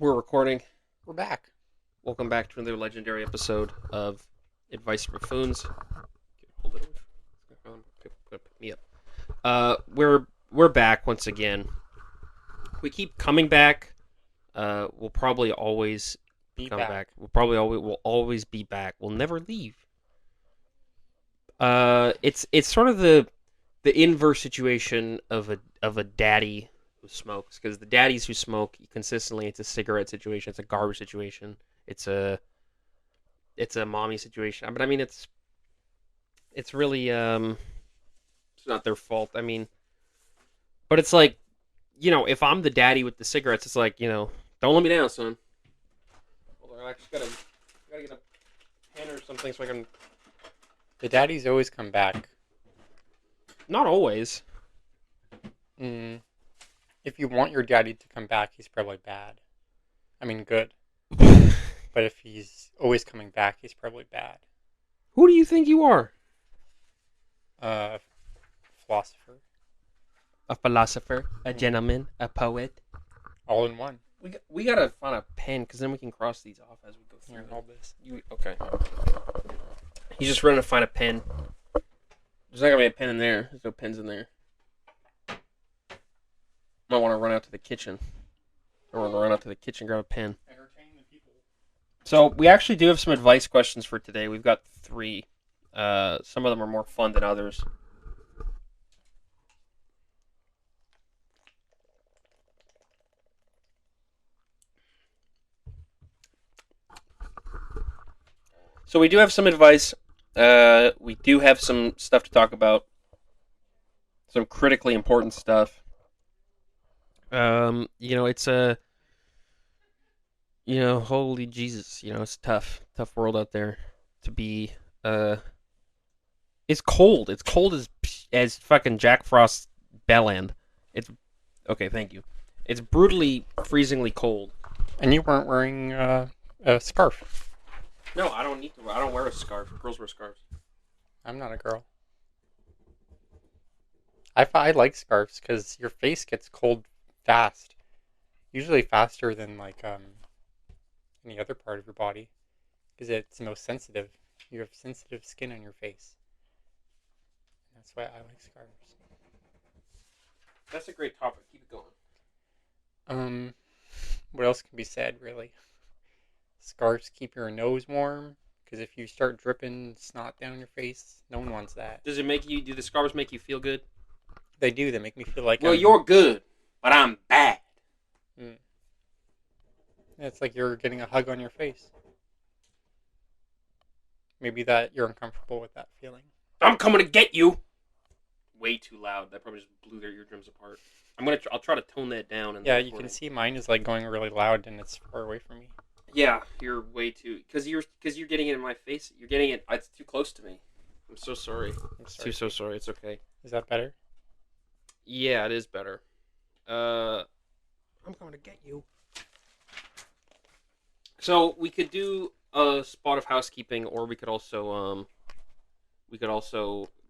We're recording. We're back. Welcome back to another legendary episode of Advice for Buffoons. Hold it. Pick me up. We're back once again. We keep coming back. We'll probably always come back. We'll always be back. We'll never leave. It's sort of the inverse situation of a daddy who smokes, because the daddies who smoke consistently, it's a cigarette situation, it's a garbage situation, it's a mommy situation. But I mean, it's really it's not their fault. I mean, but it's like, if I'm the daddy with the cigarettes, it's like, don't let me down, son. Hold on, I just gotta get a pen or something so I can. The daddies always come back. Not always. If you want your daddy to come back, he's probably bad. I mean, good. But if he's always coming back, he's probably bad. Who do you think you are? Philosopher. A philosopher, a gentleman, a poet. All in one. We gotta find a pen, because then we can cross these off as we go through all this. Okay. He's just running to find a pen. There's not gonna be a pen in there. There's no pens in there. Might want to run out to the kitchen. Grab a pen. Entertain the people. So we actually do have some advice questions for today. We've got 3. Some of them are more fun than others. So we do have some advice. We do have some stuff to talk about. Some critically important stuff. It's holy Jesus, it's a tough world out there to be. It's cold. It's cold as fucking Jack Frost's Bellend. It's okay. Thank you. It's brutally, freezingly cold. And you weren't wearing a scarf. No, I don't need to. I don't wear a scarf. Girls wear scarves. I'm not a girl. I like scarves because your face gets cold fast. Usually faster than any other part of your body, because it's the most sensitive. You have sensitive skin on your face. That's why I like scarves. That's a great topic. Keep it going. What else can be said, really? Scarves keep your nose warm, because if you start dripping snot down your face, no one wants that. Do the scarves make you feel good? They do. They make me feel like you're good, but I'm bad. It's like you're getting a hug on your face. Maybe that you're uncomfortable with that feeling. I'm coming to get you. Way too loud. That probably just blew their eardrums apart. I'll try to tone that down. Yeah, you can see mine is like going really loud and it's far away from me. Yeah, you're way too, because you're getting it in my face. You're getting it. It's too close to me. I'm so sorry. So sorry. It's okay. Is that better? Yeah, it is better. I'm coming to get you. So we could do a spot of housekeeping, or we could also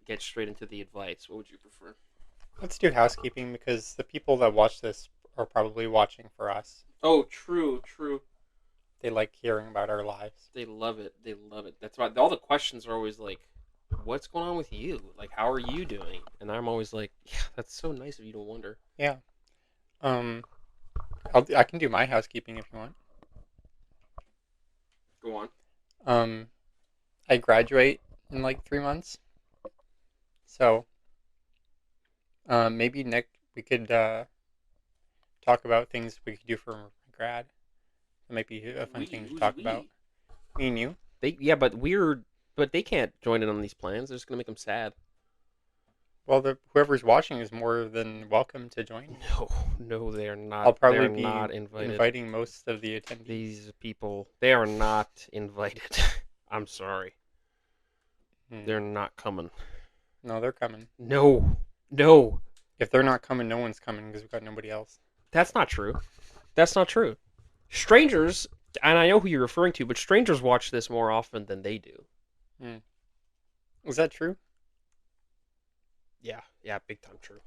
get straight into the advice. What would you prefer? Let's do housekeeping, because the people that watch this are probably watching for us. Oh, true. They like hearing about our lives. They love it. That's why all the questions are always like, what's going on with you? Like, how are you doing? And I'm always like, yeah, that's so nice of you to wonder. Yeah. I can do my housekeeping if you want. Go on. I graduate in 3 months. So, maybe we could talk about things we could do for grad. That might be a fun thing to talk about. Me and you. But they can't join in on these plans. They're just gonna make them sad. Well, whoever's watching is more than welcome to join. No, they are not. I'll probably be not inviting most of the attendees. These people, they are not invited. I'm sorry. They're not coming. No, they're coming. No. If they're not coming, no one's coming, because we've got nobody else. That's not true. Strangers, and I know who you're referring to, but strangers watch this more often than they do. Is that true? Yeah, big time true.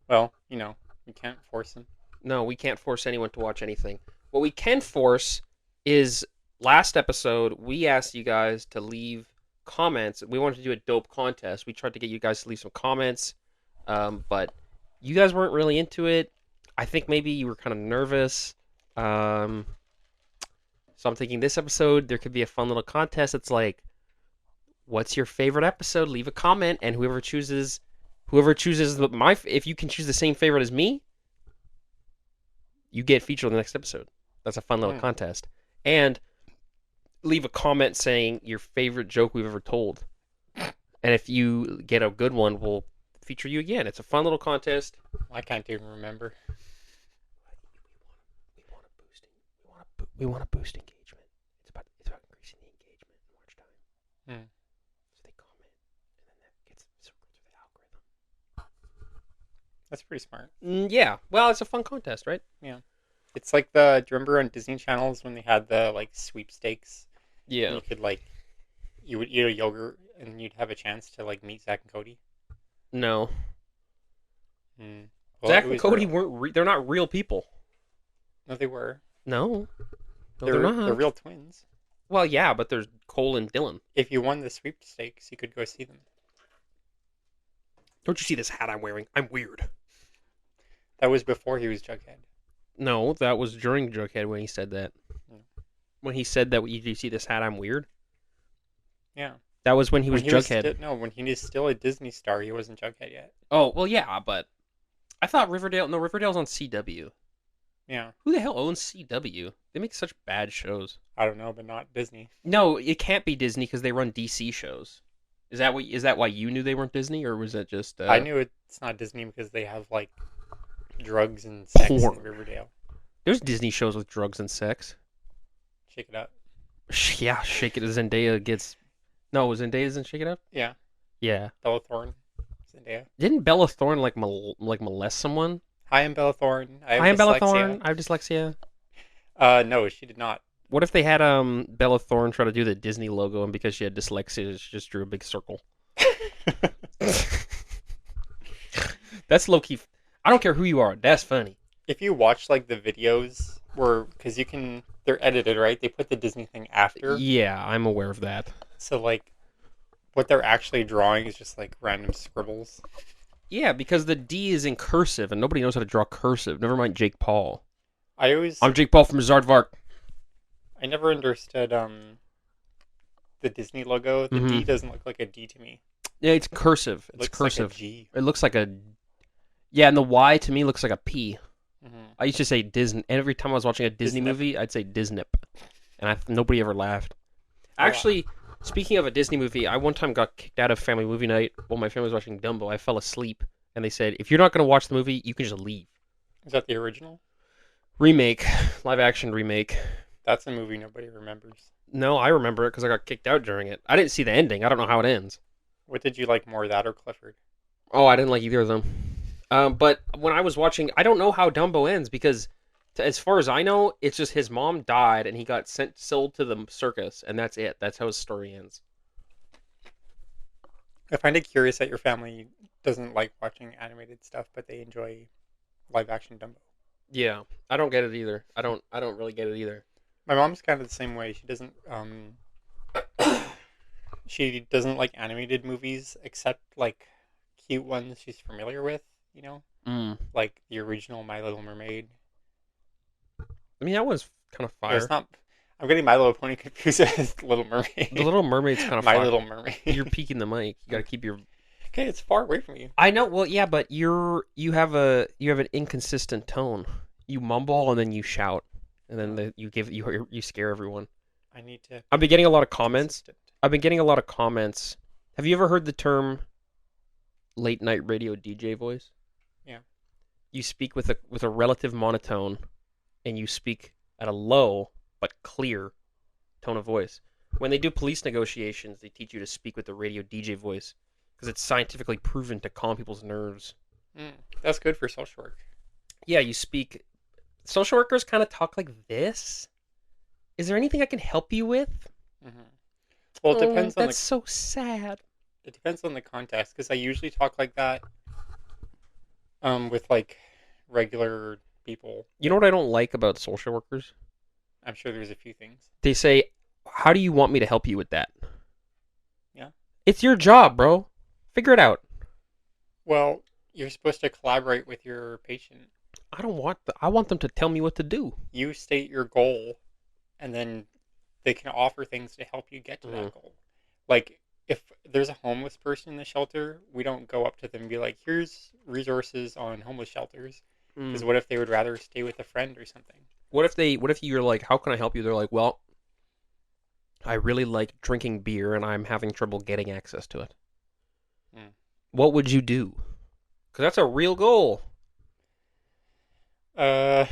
Well, you can't force them. No, we can't force anyone to watch anything. What we can force is last episode we asked you guys to leave comments. We wanted to do a dope contest. We tried to get you guys to leave some comments, but you guys weren't really into it. I think maybe you were kind of nervous. Um, so I'm thinking this episode there could be a fun little contest. It's like, what's your favorite episode? Leave a comment, and whoever chooses if you can choose the same favorite as me, you get featured on the next episode. That's a fun little contest. And leave a comment saying your favorite joke we've ever told. And if you get a good one, we'll feature you again. It's a fun little contest. I can't even remember. We want to boost engagement. It's about increasing the engagement and watch time. So they comment, and then that gets circled through the algorithm. That's pretty smart. Yeah. Well, it's a fun contest, right? Yeah. It's like do you remember on Disney channels when they had the like sweepstakes? Yeah. And you could like, you would eat a yogurt and you'd have a chance to like meet Zach and Cody. No. Well, Zach and Cody weren't. They're not real people. No, they were. No, they're not. They're real twins. Well, yeah, but there's Cole and Dylan. If you won the sweepstakes, you could go see them. Don't you see this hat I'm wearing? I'm weird. That was before he was Jughead. No, that was during Jughead when he said that. When he said that, you see this hat, I'm weird? Yeah. That was when he was Jughead. When he was still a Disney star, he wasn't Jughead yet. Oh, well, yeah, but I thought Riverdale... No, Riverdale's on CW. Yeah. Who the hell owns CW? They make such bad shows. I don't know, but not Disney. No, it can't be Disney because they run DC shows. Is that why you knew they weren't Disney, or was it just... I knew it's not Disney because they have, like, drugs and sex in Riverdale. There's Disney shows with drugs and sex. Shake It Up. Yeah, Shake It. Zendaya gets... No, Zendaya's in Shake It Up? Yeah. Yeah. Bella Thorne. Zendaya. Didn't Bella Thorne, like molest someone? Hi, I'm Bella Thorne. I am Bella Thorne. I have dyslexia. No, she did not. What if they had Bella Thorne try to do the Disney logo, and because she had dyslexia, she just drew a big circle? That's low key. I don't care who you are. That's funny. If you watch like the videos because they're edited, right? They put the Disney thing after. Yeah, I'm aware of that. So like, what they're actually drawing is just like random scribbles. Yeah, because the D is in cursive, and nobody knows how to draw cursive. Never mind Jake Paul. I'm Jake Paul from Zardvark. I never understood the Disney logo. The D doesn't look like a D to me. Yeah, it's cursive. It's cursive. Like a G. It looks like a... Yeah, and the Y to me looks like a P. I used to say Disney. Every time I was watching a Disney movie, I'd say Disney. And nobody ever laughed. Actually, speaking of a Disney movie, I one time got kicked out of family movie night while my family was watching Dumbo. I fell asleep, and they said, if you're not going to watch the movie, you can just leave. Is that the original? Remake. Live-action remake. That's a movie nobody remembers. No, I remember it because I got kicked out during it. I didn't see the ending. I don't know how it ends. What did you like more, that or Clifford? Oh, I didn't like either of them. But when I was watching, I don't know how Dumbo ends because, as far as I know, it's just his mom died and he got sold to the circus, and that's it. That's how his story ends. I find it curious that your family doesn't like watching animated stuff, but they enjoy live-action Dumbo. Yeah, I don't get it either. I don't really get it either. My mom's kind of the same way. She doesn't she doesn't like animated movies except like cute ones she's familiar with, you know? Like the original My Little Mermaid. I mean, that was kind of fire. It's not. I'm getting My Little Pony confused with Little Mermaid. The Little Mermaid's kind of My fire. Little Mermaid. You're peeking the mic. You got to keep your... Okay, it's far away from you. I know. Well, yeah, but you have an inconsistent tone. You mumble and then you shout, and then you scare everyone. I need to... I've been getting a lot of comments. Have you ever heard the term late night radio DJ voice? Yeah. You speak with a relative monotone, and you speak at a low but clear tone of voice. When they do police negotiations, they teach you to speak with the radio DJ voice because it's scientifically proven to calm people's nerves. That's good for social work. Yeah, you speak... Social workers kind of talk like this. Is there anything I can help you with? Well, it depends on that's so sad. It depends on the context, because I usually talk like that with like regular people. You know what I don't like about social workers? I'm sure there's a few things. They say, "How do you want me to help you with that?" Yeah. It's your job, bro. Figure it out. Well, you're supposed to collaborate with your patient. I don't want. I want them to tell me what to do. You state your goal, and then they can offer things to help you get to Mm. that goal. Like, if there's a homeless person in the shelter, we don't go up to them and be like, here's resources on homeless shelters. Because Mm. what if they would rather stay with a friend or something? What if they? What if you're like, "How can I help you?" They're like, "Well, I really like drinking beer, and I'm having trouble getting access to it." Mm. What would you do? Because that's a real goal. Uh,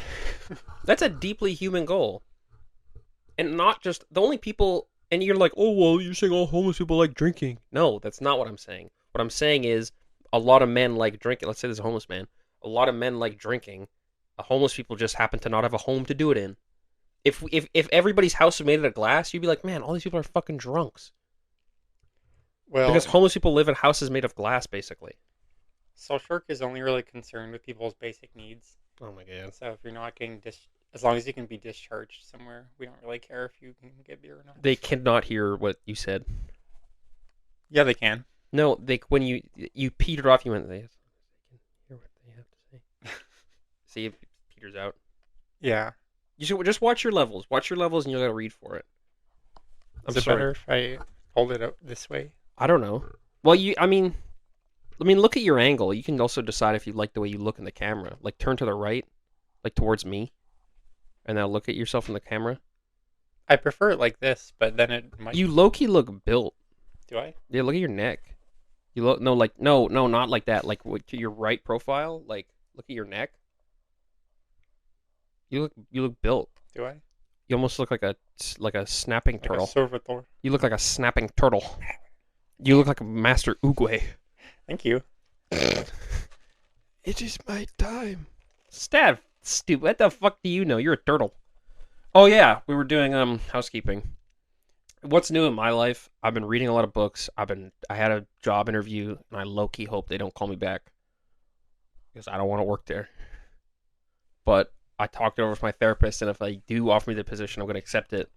That's a deeply human goal, and not just the only people. And you're like, "Oh well, you're saying all homeless people like drinking." No, that's not what I'm saying. What I'm saying is, a lot of men like drinking. Let's say there's a homeless man. A lot of men like drinking. Homeless people just happen to not have a home to do it in. If everybody's house was made out of glass, you'd be like, man, all these people are fucking drunks. Because well, homeless people live in houses made of glass, basically. social work is only really concerned with people's basic needs. Oh my god. So if you're not getting as long as you can be discharged somewhere, we don't really care if you can get beer or not. They cannot hear what you said. Yeah, they can. No, they when you petered off, you went. They can hear what they have to say. See, it peters out. Yeah. You should just watch your levels. Watch your levels, and you'll gotta read for it. I'm Is it sorry. better if I hold it out this way? I don't know. Well, I mean, look at your angle. You can also decide if you like the way you look in the camera. Like turn to the right, like towards me, and now look at yourself in the camera. I prefer it like this, but then it might. You low key look built. Do I? Yeah, look at your neck. You look no, not like that. Like to your right profile. Like look at your neck. You look built. Do I? You almost look like a snapping Like a turtle. servitor. You look like a snapping turtle. You look like a master oogway. Thank you. It is my time. Stab, stupid. What the fuck do you know? You're a turtle. Oh yeah, we were doing housekeeping. What's new in my life? I've been reading a lot of books. I had a job interview, and I low key hope they don't call me back because I don't want to work there. But I talked it over with my therapist, and if they do offer me the position, I'm going to accept it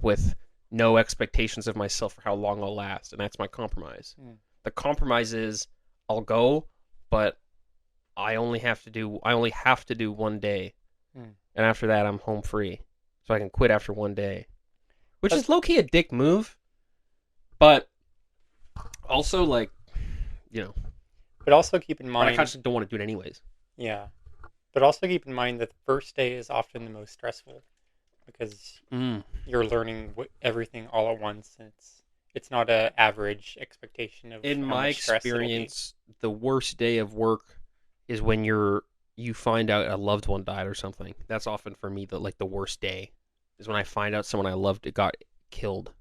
with no expectations of myself for how long I'll last, and that's my compromise. Mm. The compromise is I'll go, but I only have to do 1 day, Mm. and after that I'm home free, so I can quit after 1 day, which That's- is low key a dick move, but also like, you know, But also keep in I mind. kind of don't want to do it anyways. Yeah. But also keep in mind that the first day is often the most stressful because you're learning everything all at once, and it's not an average expectation of In how my much stress it'll be. experience, the worst day of work is when you find out a loved one died or something. That's often for me the worst day is when I find out someone I loved got killed.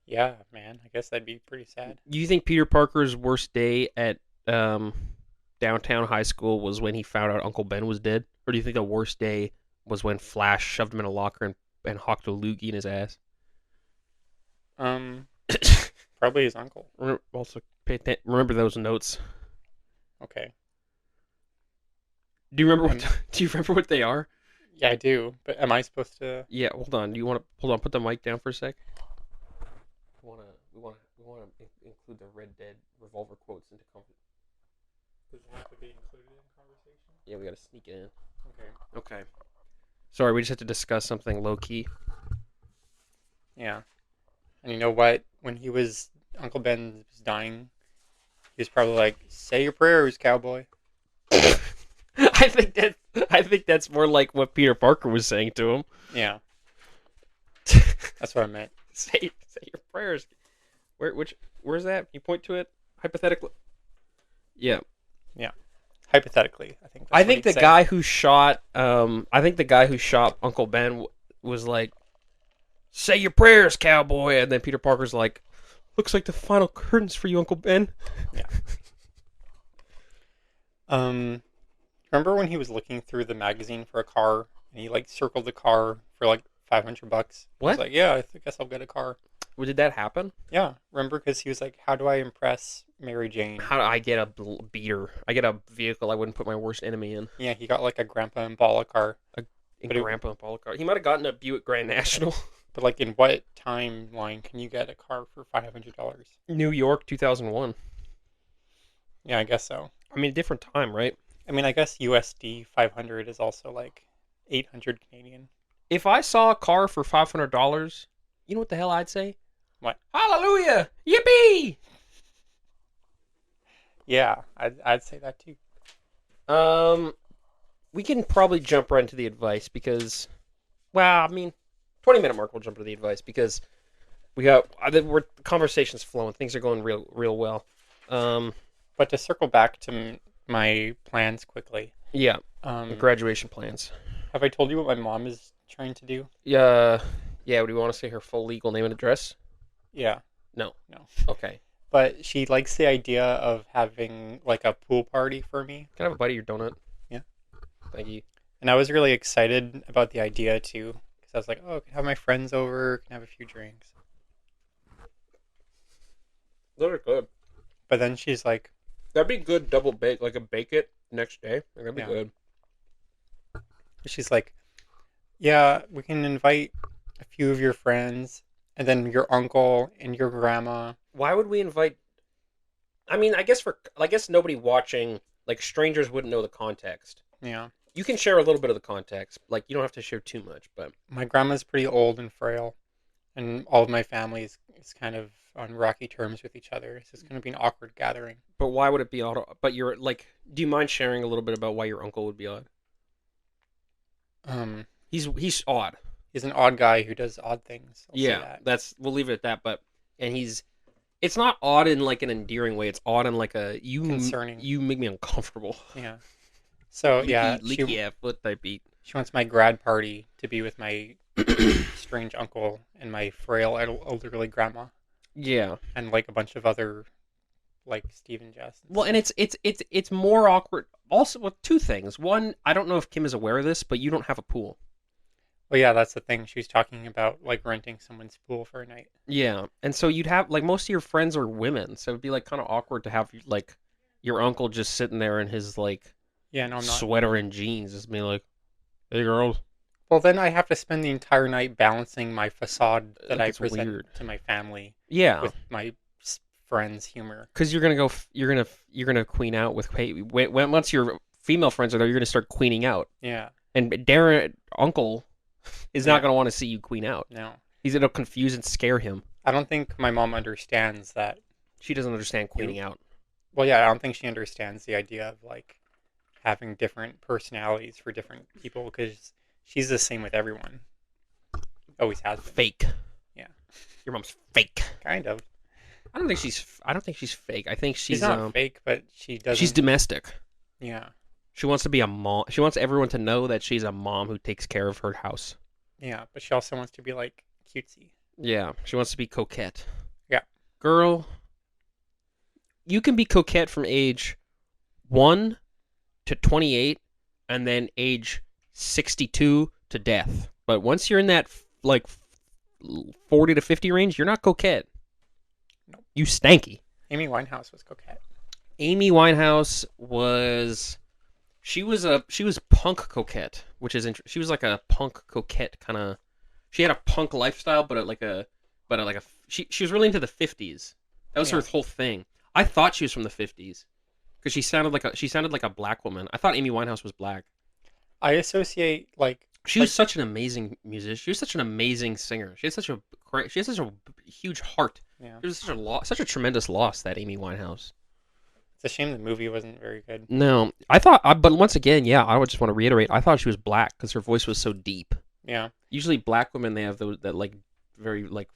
Yeah, man. I guess that'd be pretty sad. Do you think Peter Parker's worst day at downtown high school was when he found out Uncle Ben was dead, or do you think the worst day was when Flash shoved him in a locker and hawked a loogie in his ass? Probably his uncle. Also, remember those notes. Okay. Do you remember do you remember what they are? Yeah, I do. But am I supposed to? Yeah, hold on. Do you want to hold on? Put the mic down for a sec. We want to include the Red Dead revolver quotes into conversation. Does it have to be included in conversation? Yeah, we got to sneak it in. Okay. Okay. Sorry, we just had to discuss something low key. Yeah. And you know what? When Uncle Ben was dying, he was probably like, "Say your prayers, cowboy." I think that's more like what Peter Parker was saying to him. Yeah. That's what I meant. Say your prayers. Where's that? Can you point to it hypothetically? Yeah. Yeah. Hypothetically, I think. I think the guy who shot Uncle Ben was like, "Say your prayers, cowboy," and then Peter Parker's like, "Looks like the final curtains for you, Uncle Ben." Yeah. Remember when he was looking through the magazine for a car and he like circled the car for like $500? What? He's like, yeah, I guess I'll get a car. Did that happen? Yeah, remember? Because he was like, "How do I impress Mary Jane?" How do I get a beater? I get a vehicle I wouldn't put my worst enemy in. Yeah, he got like a Grandpa Impala car, A, in but it, Grandpa Paul car. He might have gotten a Buick Grand National. but like, in what timeline can you get a car for $500? New York, 2001. Yeah, I guess so. I mean, different time, right? I mean, I guess USD 500 is also like 800 Canadian. If I saw a car for $500, you know what the hell I'd say? What? Hallelujah! Yippee! Yeah, I'd say that too. Um, we can probably jump right into the advice because, well, I mean, 20-minute mark. We'll jump into the advice because we're the conversation's flowing. Things are going real well. Um, But to circle back to my plans quickly, yeah, um, graduation plans. have I told you what my mom is trying to do? Yeah, yeah. Do you want to say her full legal name and address? Yeah, No. no. Okay. But she likes the idea of having like a pool party for me. Can I have a bite of your donut? Yeah. Thank you. And I was really excited about the idea too, because I was like, oh, I can have my friends over, can have a few drinks. Those are good. But then she's like, That'd be good double bake, like a bake it next day. That'd be Yeah. good. she's like, yeah, we can invite a few of your friends, and then your uncle and your grandma. Why would we invite? I mean, I guess nobody watching, like strangers, wouldn't know the context. Yeah, You can share a little bit of the context, like you don't have to share too much. But my grandma's pretty old and frail, and all of my family is kind of on rocky terms with each other. So it's going to be an awkward gathering. why would it be odd? But you're like, do you mind sharing a little bit about why your uncle would be odd? Um, He's odd. he's an odd guy who does odd things. I'll say Yeah, that. we'll leave it at that. But and it's not odd in like an endearing way. It's odd in like a Concerning. You make me uncomfortable. Yeah. So yeah, leaky foot type beat. she wants my grad party to be with my strange uncle and my frail elderly grandma Yeah. and like a bunch of other like Steve and Jess. Well, and it's more awkward. Also, with two things. One, I don't know if Kim is aware of this, but you don't have a pool. Well, yeah, that's the thing. She was talking about like renting someone's pool for a night. Yeah, and so you'd have like most of your friends are women, so it'd be like kind of awkward to have like your uncle just sitting there in his like Yeah, no, I'm not. sweater and jeans, just be like, "Hey, girls." Well, then I have to spend the entire night balancing my facade that I That's present weird. to my family Yeah, with my friends' humor. because you're gonna queen out with once your female friends are there, you're gonna start queening out, Yeah, and Darren uncle is Yeah. not gonna want to see you queen out. no. He's gonna confuse and scare him. I don't think my mom understands that. She doesn't understand queening out. Well, yeah, I don't think she understands the idea of like having different personalities for different people because she's the same with everyone. Always has been. Fake. Yeah. Your mom's fake. Kind of. I don't think she's fake. I think She's she's not fake, but she doesn't. she's domestic. Yeah, She wants to be a mom. She wants everyone to know that she's a mom who takes care of her house. yeah, but she also wants to be like cutesy. Yeah, she wants to be coquette. Yeah. Girl, you can be coquette from age 1 to 28 and then age 62 to death. But once you're in that like 40 to 50 range, you're not coquette. Nope. You stanky. Amy Winehouse was coquette. Amy Winehouse she was punk coquette, which is interesting. She was like a punk coquette kind of. She had a punk lifestyle, she was really into the 50s. That was her Yeah. whole thing. I thought she was from the 50s because she sounded like a black woman. I thought Amy Winehouse was black. I associate like She was such an amazing musician. She was such an amazing singer. She had such a huge heart. yeah. It was such a tremendous loss, that Amy Winehouse. It's a shame the movie wasn't very good. No, but once again, yeah, I would just want to reiterate. I thought she was black because her voice was so deep. Yeah. Usually, black women they have those that like very like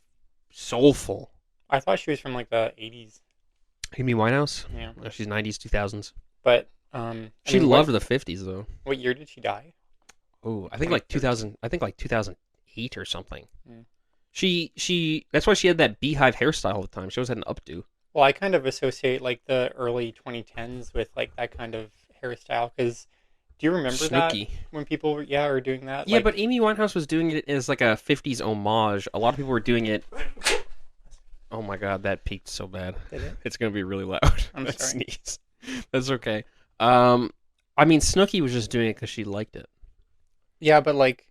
soulful. I thought she was from like the 80s. Amy Winehouse. Yeah. Oh, she's 90s, 2000s. But She loved the 50s though. what year did she die? Oh, I think like 2000. I think like 2008 or something. Mm. She. That's why she had that beehive hairstyle all the time. She always had an updo. Well, I kind of associate like the early 2010s with like that kind of hairstyle because do you remember Snooky. that when people were doing that? Yeah, Like, but Amy Winehouse was doing it as like a 50s homage. A lot of people were doing it Oh my god, that peaked so bad. Did it? It's gonna be really loud. I'm That sorry. sneeze. That's okay. Um, I mean, Snooki was just doing it because she liked it. Yeah, but like,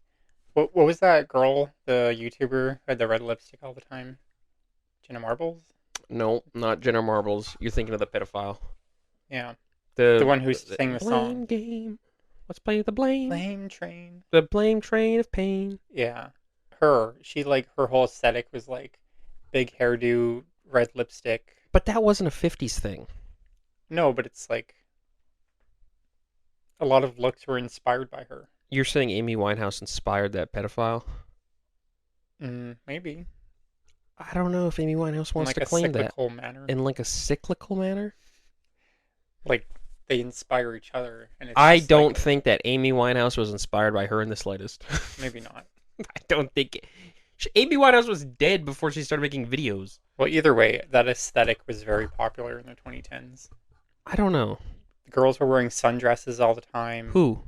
what was that girl, the YouTuber who had the red lipstick all the time? Jenna Marbles? No, not Jenna Marbles. You're thinking of the pedophile. Yeah, the The, one who the sang the blame song. game. Let's play the blame. Flame Train. The blame train of pain. Yeah, her. She like her whole aesthetic was like big hairdo, red lipstick. But that wasn't a 50s thing. No, but it's like a lot of looks were inspired by her. You're saying Amy Winehouse inspired that pedophile? Maybe I don't know if Amy Winehouse in wants like to a claim that cyclical manner. in like a cyclical manner. Like they inspire each other, and it's I just like don't think that Amy Winehouse was inspired by her in the slightest. maybe not. I don't think Amy Winehouse was dead before she started making videos. Well, either way, that aesthetic was very popular in the 2010s. I don't know. The girls were wearing sundresses all the time. Who?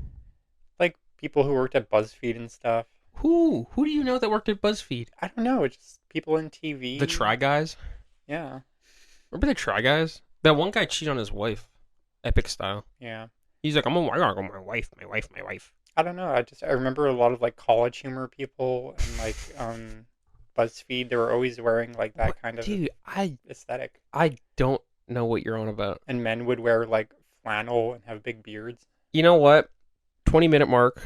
Like people who worked at BuzzFeed and stuff. Who? Who do you know that worked at BuzzFeed? I don't know, just people in TV. The Try Guys? Yeah, Remember the Try Guys? That one guy cheated on his wife. Epic style. yeah. He's like, I'm gonna go my wife, my wife, my wife. I don't know. I remember a lot of like college humor people and like BuzzFeed. They were always wearing like that What? kind of Dude, aesthetic. I don't know what you're on about. And men would wear like flannel and have big beards. You know what? 20-minute mark.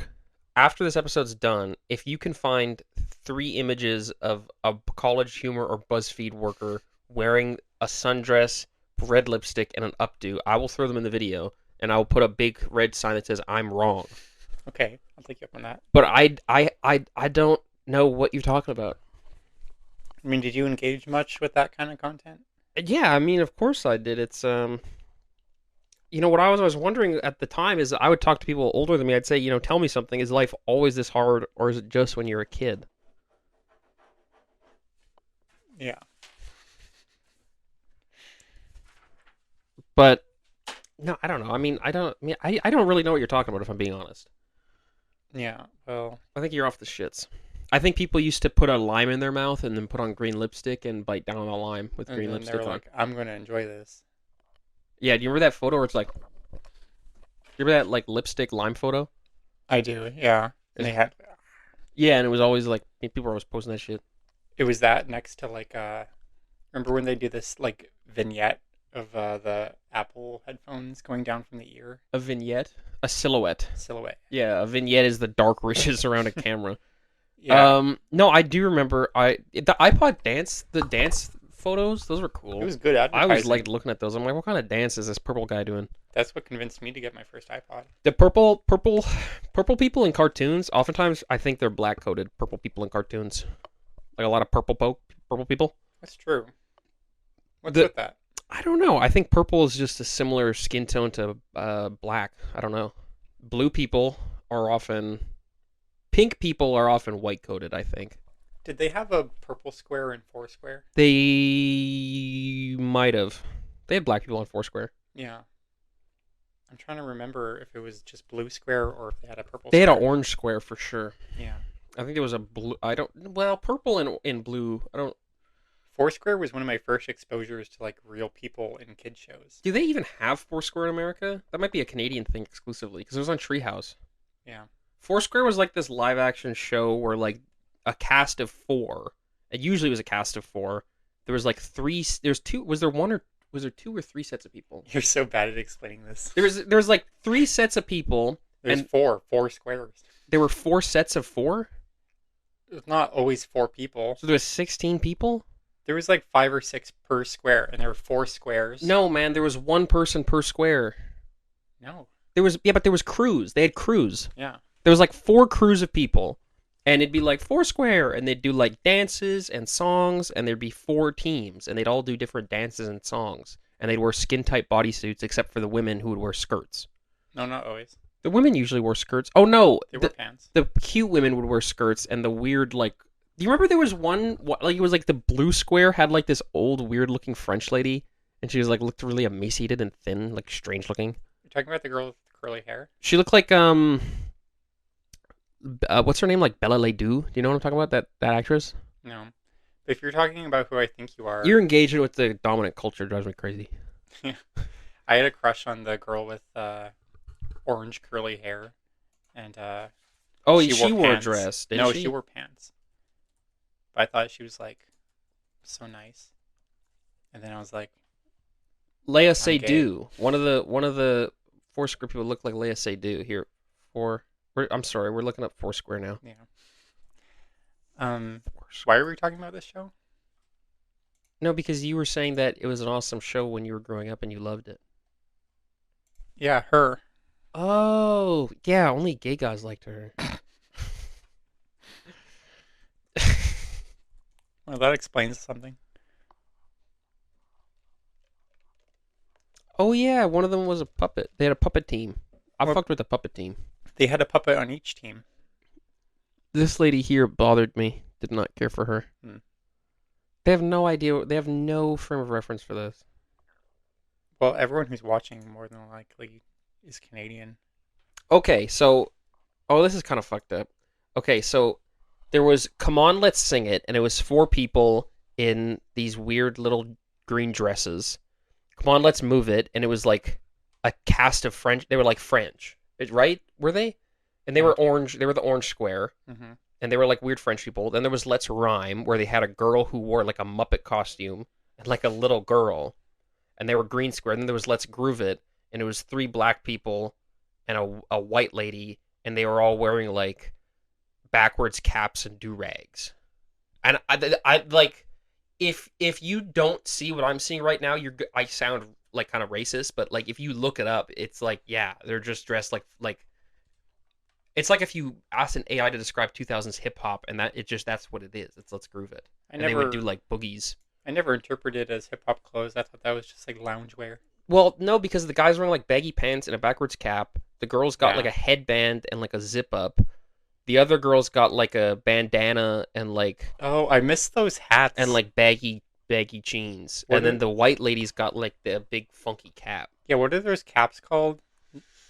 After this episode's done, if you can find 3 images of a college humor or BuzzFeed worker wearing a sundress, red lipstick, and an updo, I will throw them in the video, and I will put a big red sign that says "I'm wrong." Okay, I'll take you up on that. But I don't know what you're talking about. I mean, did you engage much with that kind of content? Yeah, I mean, of course I did. It's you know what I was wondering at the time is I would talk to people older than me. I'd say, you know, tell me something. Is life always this hard, or is it just when you're a kid? Yeah. But no, I don't know. I don't really know what you're talking about if I'm being honest. Yeah. Well, I think you're off the shits. I think people used to put a lime in their mouth and then put on green lipstick and bite down on the lime with and green then they lipstick were on. like, "I'm gonna enjoy this." Yeah, do you remember that photo where it's like, you remember that like lipstick lime photo? I do. Yeah. And they had Yeah, and it was always like people were always posting that shit. it was that next to like remember when they do this like vignette of the Apple headphones going down from the ear A vignette, a silhouette. silhouette. Yeah, a vignette is the dark ridges around a camera. Yeah. No, I do remember. The iPod dance, the dance photos, those were cool. It was good I always advertising. liked looking at those. I'm like, what kind of dance is this purple guy doing? That's what convinced me to get my first iPod. The purple people in cartoons. Oftentimes, I think they're black coded. Purple people in cartoons, like a lot of purple people. That's true. What's The with that? I don't know. I think purple is just a similar skin tone to black. I don't know. Blue people are often, pink people are often white coded. I think Did they have a purple square in Foursquare? they might have. They had black people on Foursquare. Yeah. I'm trying to remember if it was just blue square or if they had a purple They had square. an orange square for sure. Yeah. I think there was a blue. I don't. Well, purple and blue. I don't. Foursquare was one of my first exposures to like real people in kid shows. Do they even have Foursquare in America? That might be a Canadian thing exclusively because it was on Treehouse. Yeah. Foursquare was like this live action show where like a cast of 4. It usually was a cast of 4. There was like 3. There's 2. Was there 1 or was there 2 or 3 sets of people? You're so bad at explaining this. There was like 3 sets of people. There's and four squares. There were 4 sets of 4. It's not always 4 people. So there was 16 people. There was like 5 or 6 per square, and there were 4 squares. No, man, there was 1 person per square. No. But there was crews. They had crews. Yeah. There was like 4 crews of people, and it'd be like Foursquare, and they'd do like dances and songs, and there'd be 4 teams, and they'd all do different dances and songs, and they'd wear skin tight bodysuits, except for the women who would wear skirts. No, not always. The women usually wore skirts. Oh no, They wore pants. the cute women would wear skirts, and the weird like. Do you remember there was one like it was like the blue square had like this old weird looking French lady, and she was like looked really emaciated and thin, like strange looking. You're talking about the girl with curly hair? She looked like what's her name? Like Bella Ledou. Do you know what I'm talking about? That actress? No. But if you're talking about who I think you are, You're engaging with the dominant culture. Drives me crazy. I had a crush on the girl with orange curly hair, and Oh, she wore she wore a pants. dress, didn't No, she she? wore pants. But I thought she was like so nice, and then I was like, Leia I'm gay. Seydoux. One of the Foursquare people look like Leia Seydoux. Here, for I'm sorry, we're looking up Foursquare now. Yeah. Why Foursquare. are we talking about this show? No, because you were saying that it was an awesome show when you were growing up and you loved it. Yeah, her. Oh, yeah, only gay guys liked her. Well, that explains something. Oh yeah, one of them was a puppet. They had a puppet team. I Well, fucked with the puppet team. they had a puppet on each team. This lady here bothered me. Did not care for her. Hmm. They have no idea. They have no frame of reference for this. Well, everyone who's watching more than likely is Canadian. Okay, so this is kind of fucked up. Okay, so there was "Come On, Let's Sing It," and it was four people in these weird little green dresses. "Come On, Let's Move It," and it was like a cast of French. They were like French, right? Were they? And they were Okay. orange. They were the orange square, Mm-hmm. and they were like weird French people. Then there was "Let's Rhyme," where they had a girl who wore like a Muppet costume and like a little girl, and they were green square. And then there was "Let's Groove It," and it was three black people and a white lady, and they were all wearing like backwards caps and do rags. And I like if you don't see what I'm seeing right now, I sound like kind of racist, but like if you look it up, it's like yeah, they're just dressed like it's like if you asked an AI to describe 2000s hip hop, and that's what it is. It's "Let's Groove It," I and they would do never, like boogies. I never interpreted it as hip hop clothes. I thought that was just like loungewear. Well, no, because the guys wearing like baggy pants and a backwards cap. The girls got like Yeah. a headband and like a zip up. The other girls got like a bandana Oh, I missed those and hats. like baggy jeans. What And then are, the white ladies got like the big funky cap. yeah, what are those caps called?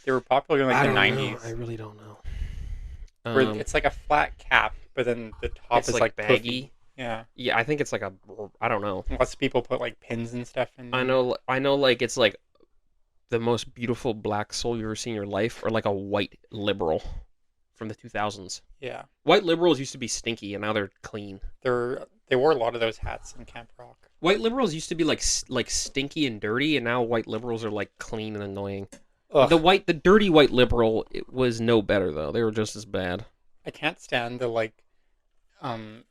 They were popular in like I the don't know. I 90s. really don't know. Where it's like a flat cap, but then the top It's is like like poofy. baggy. Yeah. Yeah, I think it's like a I don't know. Lots of people put like pins and stuff in I them. know I know like it's like the most beautiful black soul you've ever seen in your life, or like a white liberal from the 2000s. Yeah. White liberals used to be stinky, and now they're clean. They wore a lot of those hats in Camp Rock. White liberals used to be like stinky and dirty, and now white liberals are like clean and annoying. Ugh. The dirty white liberal it was no better though. They were just as bad. I can't stand the like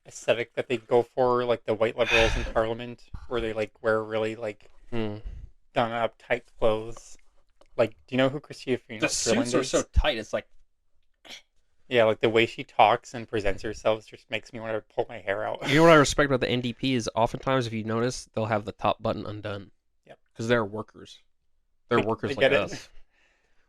aesthetic that they go for, like the white liberals in Parliament, where they like wear really like Hmm. done up tight clothes. Like, do you know who Christina The Freeland suits are so is? tight. It's like Yeah, like the way she talks and presents herself just makes me want to pull my hair out. you know what I respect about the NDP is oftentimes if you notice they'll have the top button undone Yep. because they're workers. They're They workers like get it. us.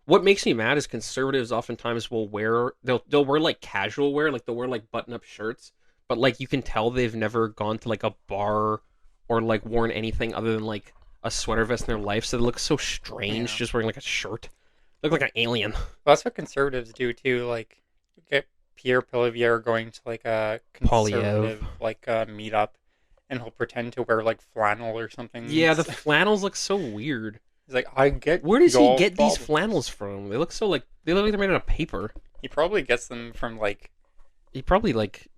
What makes me mad is conservatives oftentimes will wear they'll wear like casual wear, like they'll wear like button up shirts, but like you can tell they've never gone to like a bar or like worn anything other than like a sweater vest in their life, so they look so strange Yeah. just wearing like a shirt. Look like an alien. Well, that's what conservatives do too. Like, get Pierre Poilievre going to like a Polyev. conservative like meetup, and he'll pretend to wear like flannel or something. Yeah, the flannels look so weird. He's like, I get Where does he your get these problem. flannels from? They look like they're made out of paper. He probably gets them from like, He probably like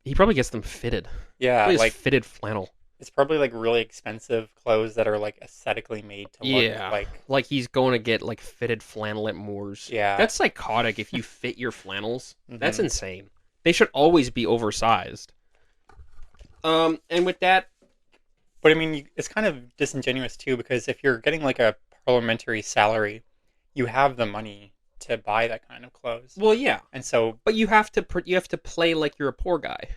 he probably gets them fitted. yeah, Probably just like fitted flannel. it's probably like really expensive clothes that are like aesthetically made to look Yeah, like he's going to get like fitted flannel at Moores. yeah. That's psychotic. If you fit your flannels, that's Mhm. insane. They should always be oversized. And with that, But I mean, it's kind of disingenuous too, because if you're getting like a parliamentary salary, you have the money to buy that kind of clothes. well, yeah, And so, but you have to play like you're a poor guy.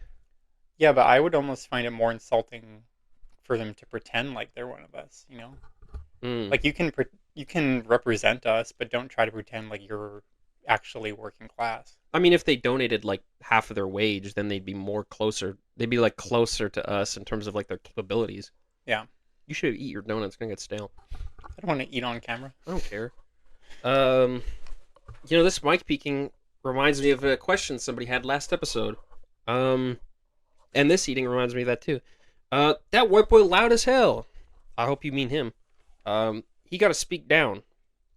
yeah, but I would almost find it more insulting for them to pretend like they're one of us, you know? Mm. Like you can represent us, but don't try to pretend like you're actually working class. I mean, if they donated like half of their wage, then they'd be more closer. They'd be like closer to us in terms of like their capabilities. Yeah. You should eat your donuts. It's gonna get stale. I don't want to eat on camera. I don't care. This mic peeking reminds me of a question somebody had last episode. Um, And this eating reminds me of that too. That white boy loud as hell. I hope you mean him. He got to speak down.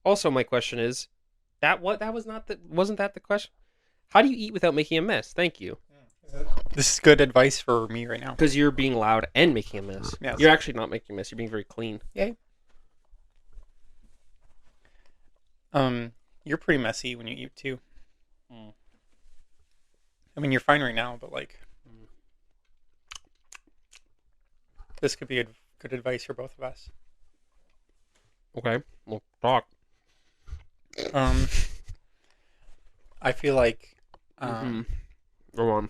Also, my question is, wasn't that the question? How do you eat without making a mess? Thank you. This is good advice for me right now. Because you're being loud and making a mess. Yes. You're actually not making a mess. You're being very clean. Yay. You're pretty messy when you eat too. I mean, you're fine right now, but like, this could be good advice for both of us. Okay, we'll talk. I feel like, Go on.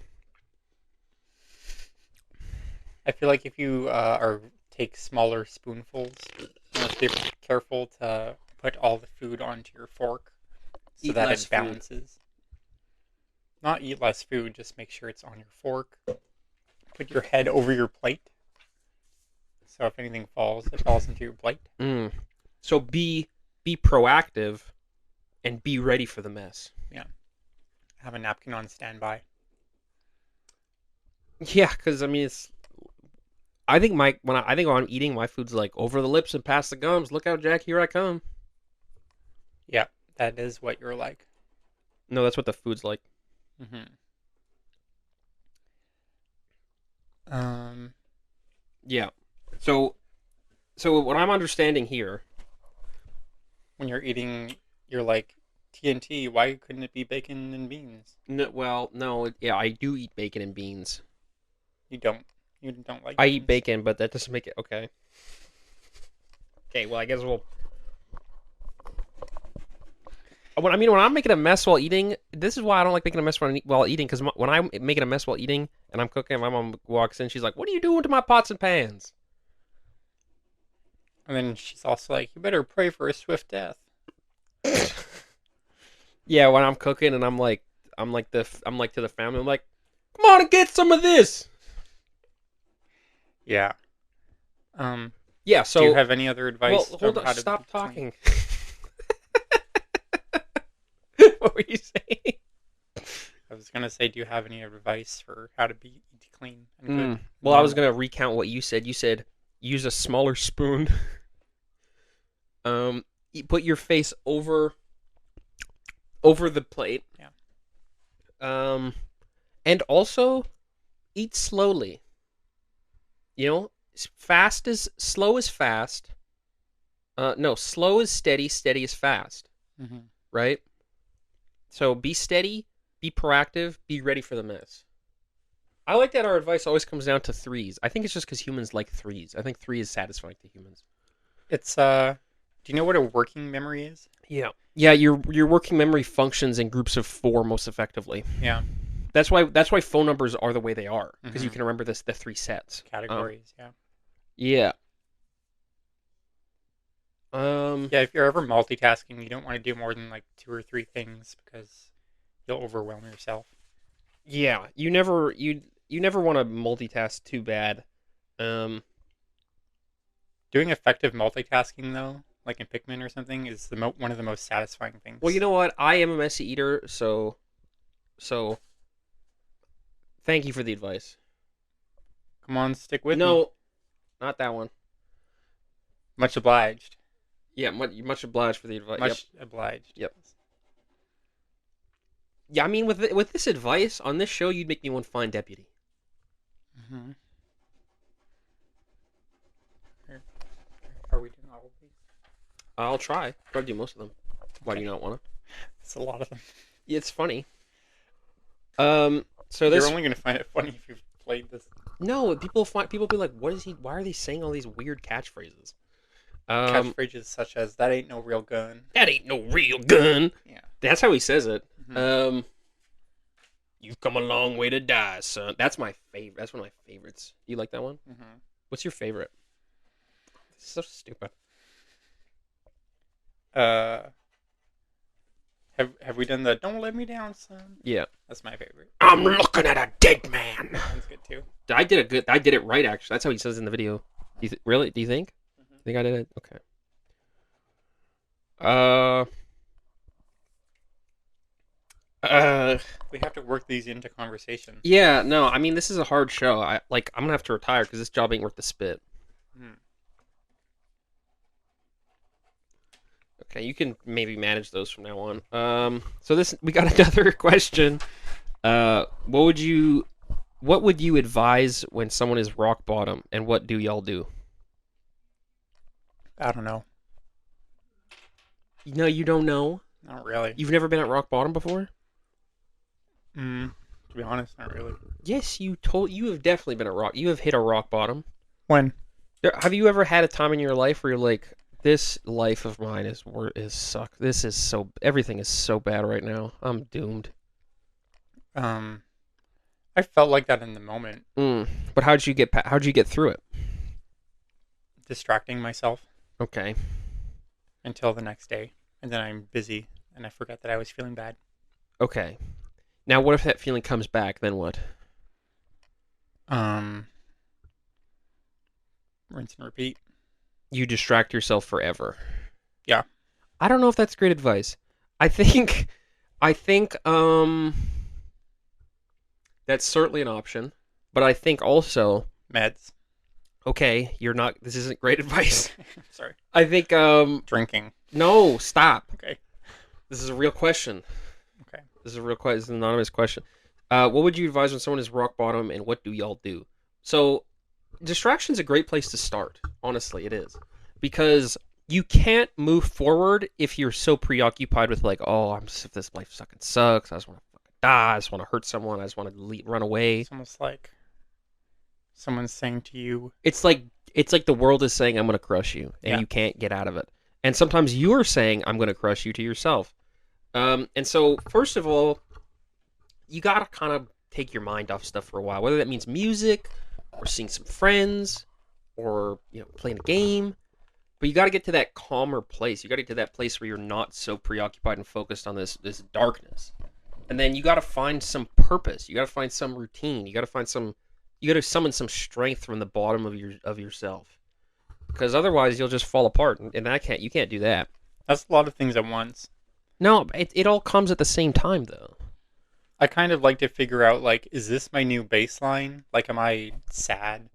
I feel like if you take smaller spoonfuls, you must be careful to put all the food onto your fork so Eat that less it balances. Not eat less food, just make sure it's on your fork. Put your head over your plate. So if anything falls, it falls into your plate. So be proactive and be ready for the mess. Yeah. Have a napkin on standby. Yeah, because I mean, I think when I'm eating, my food's like over the lips and past the gums. Look out, Jack! Here I come. Yeah, that is what you're like. No, that's what the food's like. Yeah. So what I'm understanding here, when you're eating, you're like, TNT, why couldn't it be bacon and beans? yeah, I do eat bacon and beans. You don't like I beans. eat bacon, but that doesn't make it okay. Okay, well, I guess we'll. When I'm making a mess while eating, this is why I don't like making a mess while eating. Because when I'm making a mess while eating and I'm cooking, my mom walks in, she's like, "What are you doing to my pots and pans?" And then she's also like, "You better pray for a swift death." Yeah, when I'm cooking and I'm like to the family, I'm like, "Come on and get some of this." Yeah. Yeah. So do you have any other advice? Well, hold on. on. Stop talking. What were you saying? I was gonna say, do you have any advice for how to eat clean and good? Well, I was gonna recount what you said. You said use a smaller spoon. Put your face over the plate. Yeah. And also eat slowly. You know, slow is fast. No, slow is steady. Steady is fast. Right. So be steady, be proactive, be ready for the mess. I like that our advice always comes down to threes. I think it's just because humans like threes. I think 3 is satisfying to humans. It's do you know what a working memory is? Yeah. Yeah, your working memory functions in groups of 4 most effectively. Yeah. That's why phone numbers are the way they are, because you can remember the 3 sets. Categories, yeah. Yeah. Yeah, if you're ever multitasking, you don't want to do more than like 2 or 3 things because you'll overwhelm yourself. Yeah, you never want to multitask too bad. Doing effective multitasking though, like in Pikmin or something, is one of the most satisfying things. Well, you know what? I am a messy eater, so thank you for the advice. Come on, stick with me. No, not that one. Much obliged. Yeah, much obliged for the advice. Much obliged. Yep. Yeah, I mean, with this advice on this show, you'd make me one fine deputy. Are we doing all of these? I'll try. Probably do most of them. Why do you not want to? It's a lot of them. Yeah, it's funny. So you're only gonna find it funny if you've played this. No, people be like, "What is he? Why are they saying all these weird catchphrases?" Catchphrases such as "That ain't no real gun." That ain't no real gun. Yeah, that's how he says it. You've come a long way to die, son. That's my favorite. That's one of my favorites. Do you like that one? What's your favorite? This is so stupid. Have we done the "Don't let me down, son"? Yeah, that's my favorite. I'm looking at a dead man. That's good too. I did it right, actually. That's how he says it in the video. Really? Do you think? Think I did it? Okay. Uh, We have to work these into conversation. yeah, no, I mean this is a hard show. I'm gonna have to retire because this job ain't worth the spit. Hmm. Okay, you can maybe manage those from now on. So this we got another question. What would you advise when someone is rock bottom, and what do y'all do? I don't know. No, you don't know. Not really. You've never been at rock bottom before. To be honest, not really. Yes, you have definitely been at rock. You have hit a rock bottom. When? Have you ever had a time in your life where you're like, this life of mine is suck. This is so everything is so bad right now. I'm doomed. Um, I felt like that in the moment, But how'd you get through it? distracting myself Okay. until the next day, and then I'm busy and I forget that I was feeling bad. Okay. Now what if that feeling comes back, then what? Um, Rinse and repeat. You distract yourself forever. Yeah. I don't know if that's great advice. I think I think that's certainly an option, but I think also Meds. okay, you're not this isn't great advice. Sorry. I think Drinking. no, stop. Okay. This is a real question. Okay. This is a real question. This is an anonymous question. What would you advise when someone is rock bottom, and what do y'all do? So, distraction's a great place to start. Honestly, it is because you can't move forward if you're so preoccupied with like, oh, this life fucking sucks. I just want to fucking die. I just want to hurt someone. I just want to run away. It's almost like someone's saying to you, It's like the world is saying, I'm going to crush you, and Yeah. you can't get out of it. And sometimes you're saying, I'm going to crush you to yourself. And so, first of all, you gotta kind of take your mind off stuff for a while, whether that means music or seeing some friends or playing a game. But you got to get to that calmer place. You got to get to that place where you're not so preoccupied and focused on this darkness. And then you got to find some purpose. You got to find some routine. You got to summon some strength from the bottom of yourself. Because otherwise you'll just fall apart, and you can't do that. that's a lot of things at once. No, it all comes at the same time though. I kind of like to figure out, like, is this my new baseline? Like, am I sad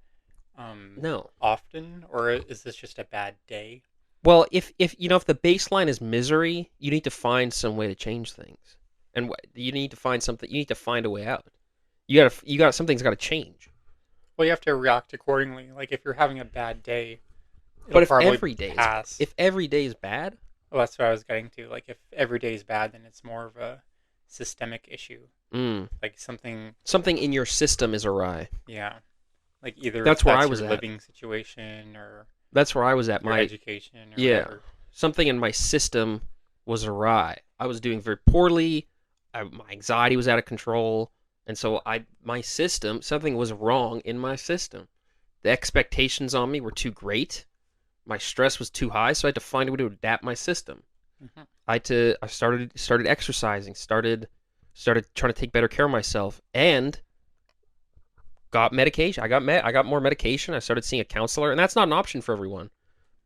No. often, or is this just a bad day? Well, if the baseline is misery, you need to find some way to change things, and you need to find something. You need to find a way out. Something's got to change. Well, you have to react accordingly. Like, if you're having a bad day, But it'll probably pass. if every day is bad, Well, that's what I was getting to. Like, if every day is bad, then it's more of a systemic issue. Like something in your system is awry. yeah, like either That's where I your was at. living situation or That's where I was at. your My education or yeah, whatever. something in my system was awry. I was doing very poorly. My anxiety was out of control, and so something was wrong in my system. The expectations on me were too great. My stress was too high, so I had to find a way to adapt my system. hmm I started exercising, started trying to take better care of myself, and got medication. I got more medication. I started seeing a counselor, and that's not an option for everyone.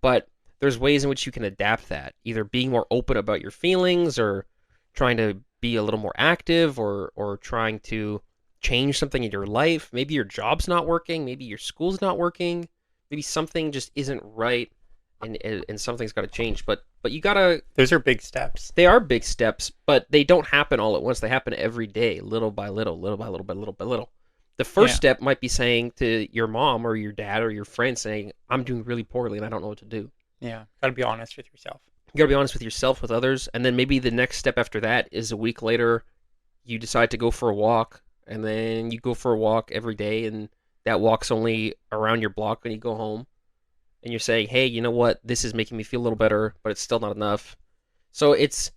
But there's ways in which you can adapt that, either being more open about your feelings, or trying to be a little more active, or trying to change something in your life. Maybe your job's not working, maybe your school's not working, maybe something just isn't right, and something's got to change. But you gotta. Those are big steps. They are big steps, but they don't happen all at once. They happen every day, little by little, little by little by little by little. The first Yeah. step might be saying to your mom or your dad or your friend, saying, I'm doing really poorly and I don't know what to do. Yeah, gotta be honest with yourself. You gotta be honest with yourself, with others, and then maybe the next step after that is a week later, you decide to go for a walk, and then you go for a walk every day, and that walk's only around your block when you go home, and you're saying, hey, you know what, this is making me feel a little better, but it's still not enough. So it's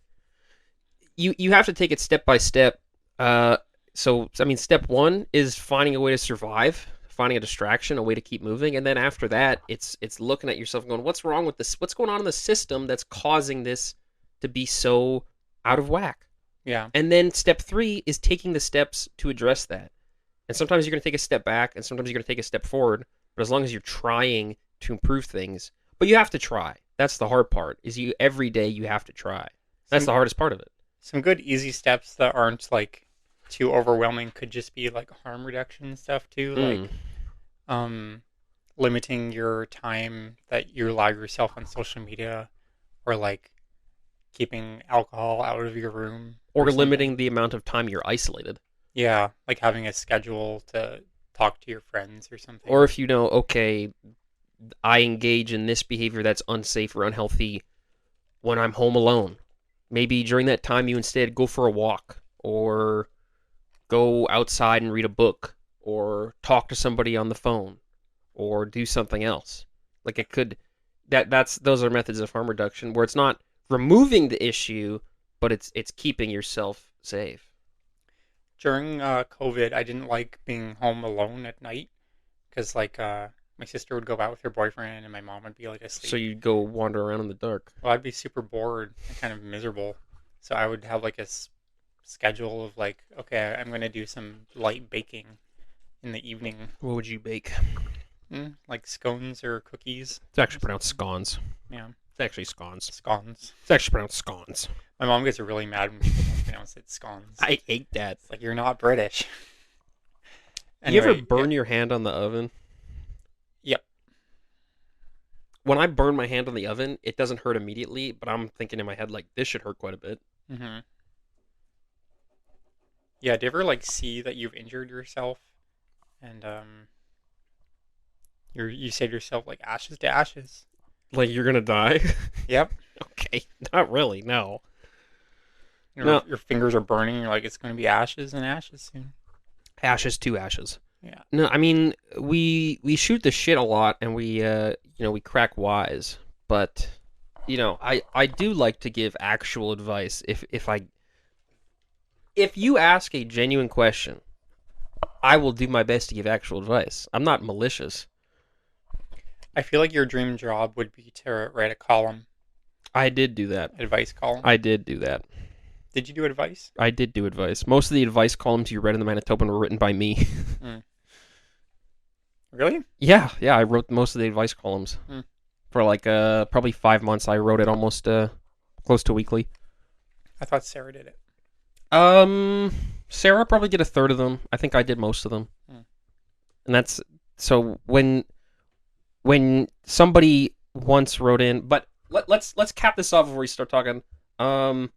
you have to take it step by step. So I mean, step one is finding a way to survive, finding a distraction, a way to keep moving, and then after that, it's looking at yourself and going, what's wrong with this? What's going on in the system that's causing this to be so out of whack? Yeah. And then step three is taking the steps to address that. And sometimes you're going to take a step back, and sometimes you're going to take a step forward. But as long as you're trying to improve things, but you have to try. That's the hard part. Is every day you have to try. That's the hardest part of it. Some good easy steps that aren't like too overwhelming could just be like harm reduction stuff too, Mm. like um limiting your time that you allow yourself on social media, or like keeping alcohol out of your room or Or something. limiting the amount of time you're isolated. Yeah, like having a schedule to talk to your friends or Or something. if you know, okay, I engage in this behavior that's unsafe or unhealthy when I'm home alone. Maybe during that time you instead go for a walk or go outside and read a book or talk to somebody on the phone or do something else. Like it could that's those are methods of harm reduction where it's not removing the issue, but it's keeping yourself safe. During COVID, I didn't like being home alone at night because like my sister would go out with her boyfriend and my mom would be like So asleep. you go wander around in the dark. Well, I'd be super bored and kind of miserable. So I would have like a schedule of like, okay, I'm gonna do some light baking in the evening, What would you bake? like scones or cookies It's actually or pronounced something. scones. Yeah, It's actually scones. scones. It's actually pronounced scones. My mom gets really mad when people don't pronounce it scones. I hate that. It's like you're not British. You ever Anyway, yeah, burn your hand on the oven? yep. When I burn my hand on the oven, it doesn't hurt immediately, but I'm thinking in my head like this should hurt quite a bit. hmm Yeah, do you ever like see that you've injured yourself and you say to yourself like ashes to ashes? Like you're gonna die? Yep. Okay, not really. No, Your no. your fingers are burning. You're like it's going to be ashes and ashes soon. Ashes to ashes. Yeah. No, I mean we shoot the shit a lot, and we crack wise, but I do like to give actual advice. If you ask a genuine question, I will do my best to give actual advice. I'm not malicious. I feel like your dream job would be to write a column, I did do that. advice column. I did do that. Did you do advice? I did do advice. Most of the advice columns you read in the Manitoban were written by me. Mm. Really? Yeah, I wrote most of the advice columns Mm. for like probably 5 months. I wrote it almost close to weekly. I thought Sarah did it. Um, Sarah probably did a third of them. I think I did most of them, Mm. and that's so when somebody once wrote in. But let's cap this off before we start talking. Um,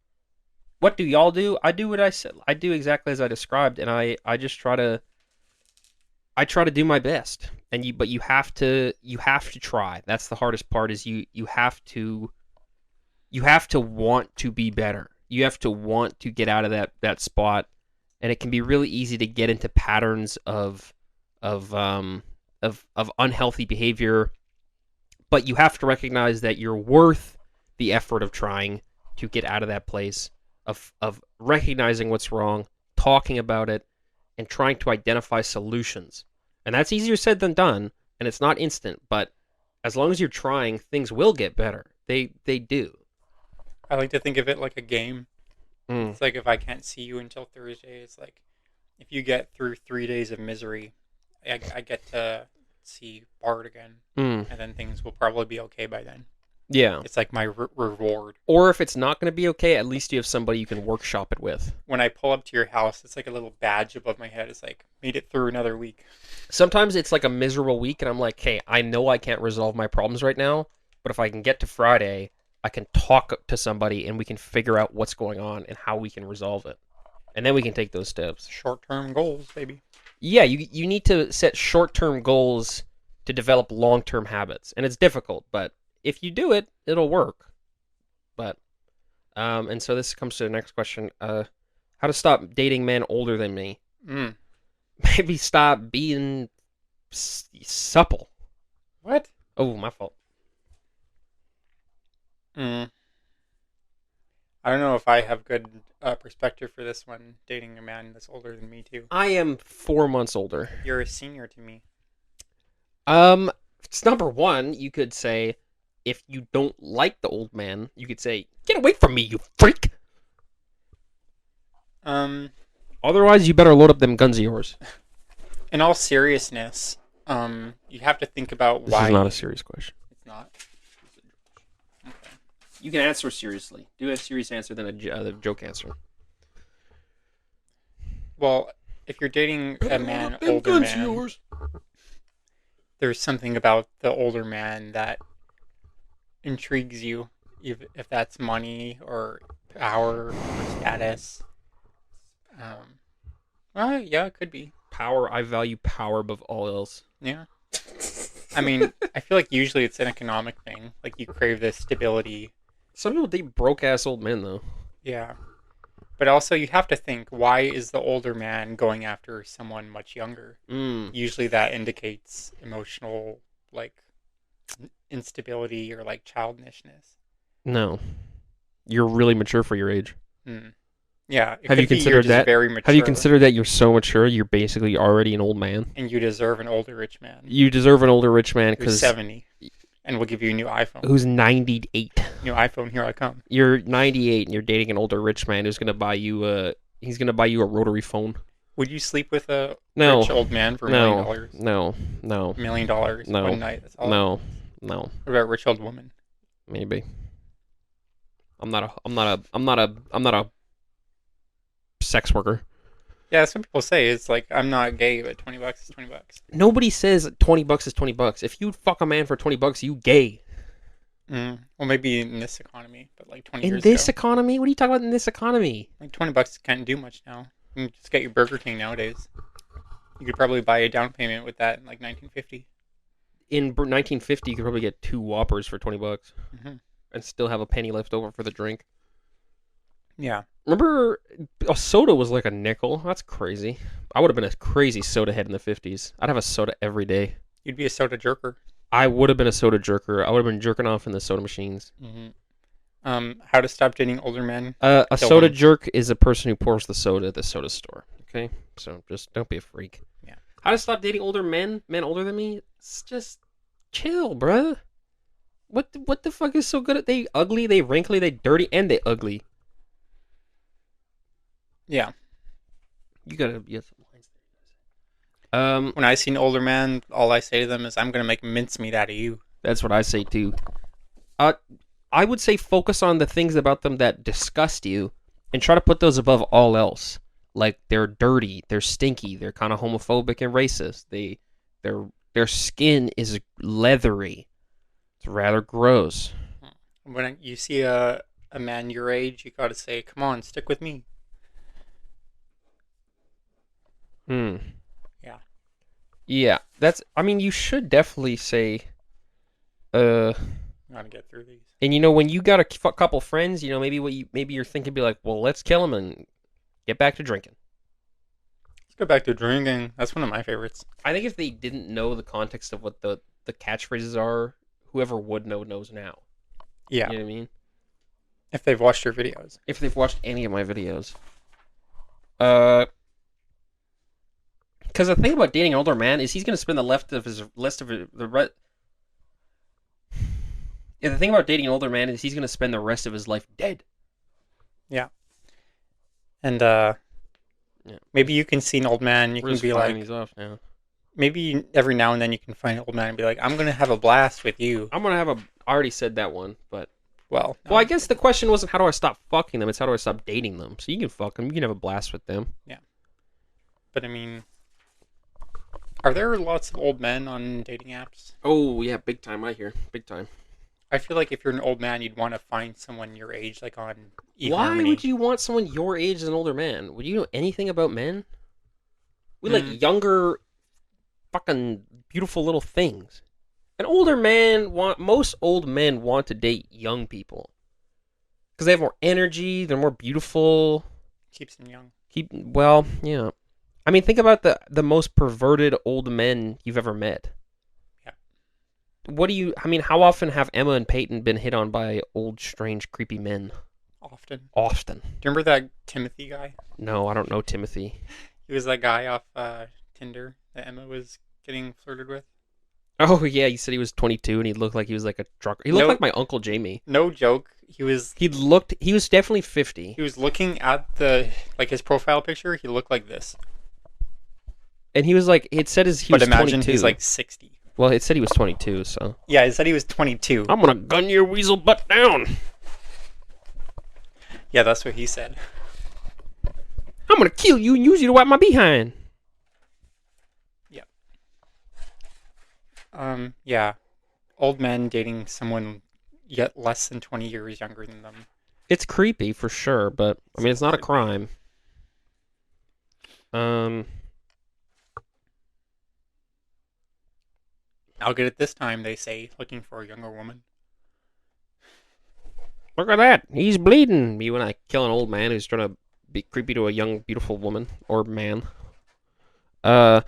what do y'all do? I do what I said. I do exactly as I described, and I just try to do my best. And but you have to try. That's the hardest part. Is you have to want to be better. You have to want to get out of that spot, and it can be really easy to get into patterns of um of unhealthy behavior. But you have to recognize that you're worth the effort of trying to get out of that place of recognizing what's wrong, talking about it, and trying to identify solutions. And that's easier said than done, and it's not instant, but as long as you're trying, things will get better. They do. I like to think of it like a game. Mm. It's like if I can't see you until Thursday, it's like if you get through 3 days of misery, I get to see Bart again, Mm. and then things will probably be okay by then. Yeah. It's like my reward. Or if it's not going to be okay, at least you have somebody you can workshop it with. When I pull up to your house, it's like a little badge above my head. It's like made it through another week. Sometimes it's like a miserable week, and I'm like, hey, I know I can't resolve my problems right now, but if I can get to Friday, I can talk to somebody and we can figure out what's going on and how we can resolve it. And then we can take those steps. Short-term goals, baby. Yeah, you need to set short-term goals to develop long-term habits. And it's difficult, but if you do it, it'll work. But and so this comes to the next question. How to stop dating men older than me? Mm. Maybe stop being supple. What? Oh, my fault. Mm. I don't know if I have good perspective for this one. Dating a man that's older than me too. I am 4 months older. You're a senior to me. It's number one. You could say, if you don't like the old man, you could say, "Get away from me, you freak." Um, Otherwise, you better load up them guns of yours. in all seriousness, you have to think about This why is not a serious question. it's not. Okay. You can answer seriously. Do a serious answer than a joke answer. Well, if you're dating a man, older man, there's something about the older man that intrigues you, if that's money or power or status. Well, yeah, it could be. Power. I value power above all else. Yeah. I mean, I feel like usually it's an economic thing. Like you crave this stability. Some people date broke ass old men though. Yeah. But also you have to think, why is the older man going after someone much younger? Usually that indicates emotional, like, instability or like childishness. No, you're really mature for your age. Yeah. Have you considered that? Very mature, Have you considered that you're so mature, you're basically already an old man? and you deserve an older rich man You deserve an older rich man who's because 70, and we'll give you a new iPhone. who's 98. New iPhone, here I come. You're 98 and you're dating an older rich man who's gonna buy you he's gonna buy you a rotary phone. Would you sleep with a No. rich old man for $1 million? No. $1 million No. one night. That's all. No. What about a rich old woman? Maybe. I'm not a sex worker. Yeah, some people say it's like, I'm not gay, but $20 is $20. Nobody says $20 is $20. If you fuck a man for $20, you gay. Well, maybe in this economy, but like 20 In years this ago, economy? What are you talking about in this economy? like $20 can't do much now. You can just get your Burger King nowadays. You could probably buy a down payment with that in like 1950. In 1950, you could probably get 2 Whoppers for $20 and still have a penny left over for the drink. Yeah. Remember, a soda was like a nickel? That's crazy. I would have been a crazy soda head in the 50s. I'd have a soda every day. You'd be a soda jerker. I would have been a soda jerker. I would have been jerking off in the soda machines. How to stop dating older men? A soda jerk is a person who pours the soda at the soda store. Okay? So just don't be a freak. Yeah. How to stop dating older men? Men older than me? It's just chill, bruh. What the fuck is so good at? They ugly, they wrinkly, they dirty, and they ugly. Yeah. You gotta get some lines there. When I see an older man, all I say to them is, I'm going to make mincemeat out of you. That's what I say too. I would say focus on the things about them that disgust you and try to put those above all else. Like they're dirty, they're stinky, they're kind of homophobic and racist. Their skin is leathery. It's rather gross. When you see a man your age, you got to say, come on, stick with me. Yeah. Yeah, I mean, you should definitely say, I'm gonna get through these. And when you got a couple friends, maybe you're thinking, be like, well, let's kill them and get back to drinking. Let's go back to drinking. That's one of my favorites. I think if they didn't know the context of what the catchphrases are, whoever would know knows now. Yeah. You know what I mean? If they've watched your videos. If they've watched any of my videos. Because the thing about dating an older man is he's going to spend Yeah, the thing about dating an older man is he's going to spend the rest of his life dead. Yeah. And maybe you can see an old man, you can be like, these off now. Maybe every now and then you can find an old man and be like, I'm going to have a blast with you. I already said that one, but... Well, I guess the question wasn't how do I stop fucking them, it's how do I stop dating them. So you can fuck them, you can have a blast with them. Yeah. But I mean, are there lots of old men on dating apps? Oh, yeah, big time, I hear. Big time. I feel like if you're an old man, you'd want to find someone your age, like on eHarmony. Why would you want someone your age as an older man? Would you know anything about men? We like younger, fucking beautiful little things. Most old men want to date young people. Because they have more energy, they're more beautiful. Keeps them young. Yeah. I mean, think about the most perverted old men you've ever met. How often have Emma and Peyton been hit on by old, strange, creepy men? Often. Often. Do you remember that Timothy guy? No, I don't know Timothy. He was that guy off Tinder that Emma was getting flirted with. Oh, yeah, he said he was 22 and he looked like he was like a trucker. He looked like my Uncle Jamie. No joke. He was definitely 50. He was looking at his profile picture, he looked like this. And he was like, it said he was 22. But imagine he's like 60. Well, it said he was 22, so. Yeah, it said he was 22. I'm gonna gun your weasel butt down. Yeah, that's what he said. I'm gonna kill you and use you to wipe my behind. Yeah. Yeah. Old men dating someone yet less than 20 years younger than them It's creepy for sure, but I mean, it's not a could be. crime. Um, I'll get it this time, they say, looking for a younger woman. Look at that. He's bleeding. Me when I kill an old man who's trying to be creepy to a young, beautiful woman or man. Uh,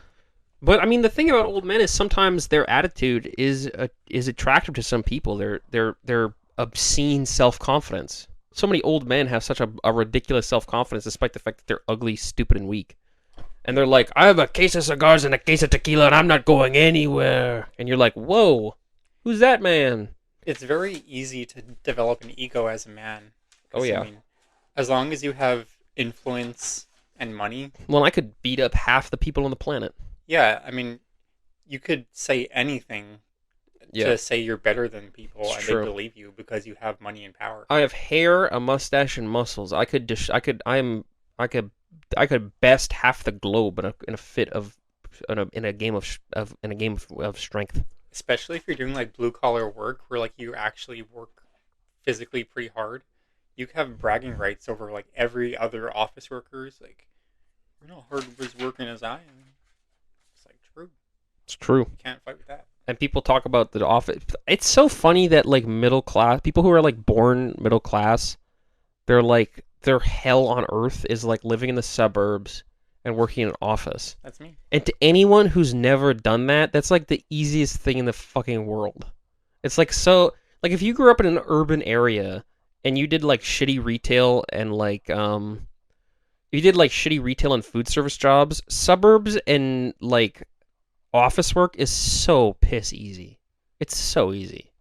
but I mean, the thing about old men is sometimes their attitude is attractive to some people. Their obscene self confidence. So many old men have such a ridiculous self confidence, despite the fact that they're ugly, stupid, and weak. And they're like, I have a case of cigars and a case of tequila, and I'm not going anywhere. And you're like, whoa, who's that man? It's very easy to develop an ego as a man. Oh yeah. I mean, as long as you have influence and money. Well, I could beat up half the people on the planet. Yeah, I mean, you could say anything Yeah, to say you're better than people, it's and true. they believe you because you have money and power. I have hair, a mustache, and muscles. I could best half the globe in a fit of, in a game of strength. Especially if you're doing like blue collar work where like you actually work physically pretty hard. You have bragging rights over like every other office workers. Like, you're not hard as working as I am. It's like true. It's true. You can't fight with that. And people talk about the office. It's so funny that like middle class people who are like born middle class, they're like their hell on earth is like living in the suburbs and working in an office. That's me. And to anyone who's never done that, that's like the easiest thing in the fucking world. It's like so like if you grew up in an urban area and you did like shitty retail and like you did like shitty retail and food service jobs, suburbs and like office work is so piss easy. It's so easy.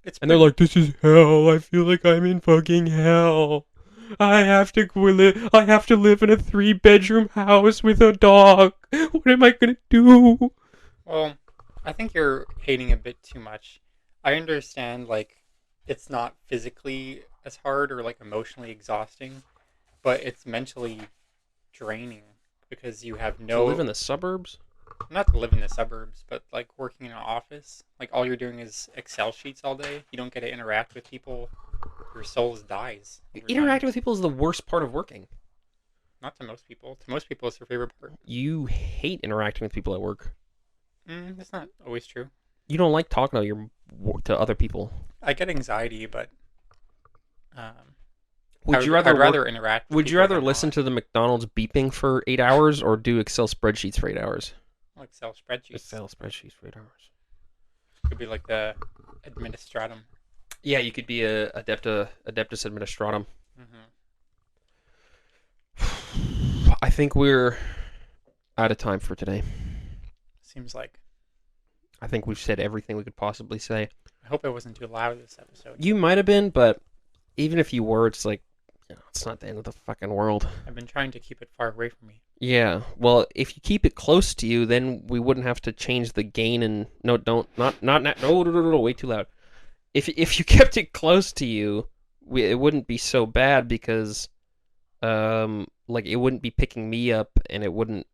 It's And they're pretty- like, this is hell. I feel like I'm in fucking hell. I have to live in a 3-bedroom house with a dog. What am I gonna do? well, I think you're hating a bit too much. I understand like it's not physically as hard or like emotionally exhausting, but it's mentally draining because you have To no live in the suburbs? not to live in the suburbs, but like working in an office, like all you're doing is Excel sheets all day. You don't get to interact with people. Your soul dies. over time. Interacting with people is the worst part of working. Not to most people. To most people, it's their favorite part. You hate interacting with people at work. That's not always true. You don't like talking to other people. I get anxiety, but Would you rather I'd rather interact. With Would you people rather than listen not. to the McDonald's beeping for 8 hours or do Excel spreadsheets for 8 hours? Excel spreadsheets? Excel spreadsheets for 8 hours. Could be like the administratum. Yeah, you could be a adeptus administratum. I think we're out of time for today. Seems like. I think we've said everything we could possibly say. I hope I wasn't too loud this episode. You might have been, but even if you were, it's like, it's not the end of the fucking world. I've been trying to keep it far away from me. Yeah, well, if you keep it close to you, then we wouldn't have to change the gain and no, way too loud. If you kept it close to you, it wouldn't be so bad because, like it wouldn't be picking me up and it wouldn't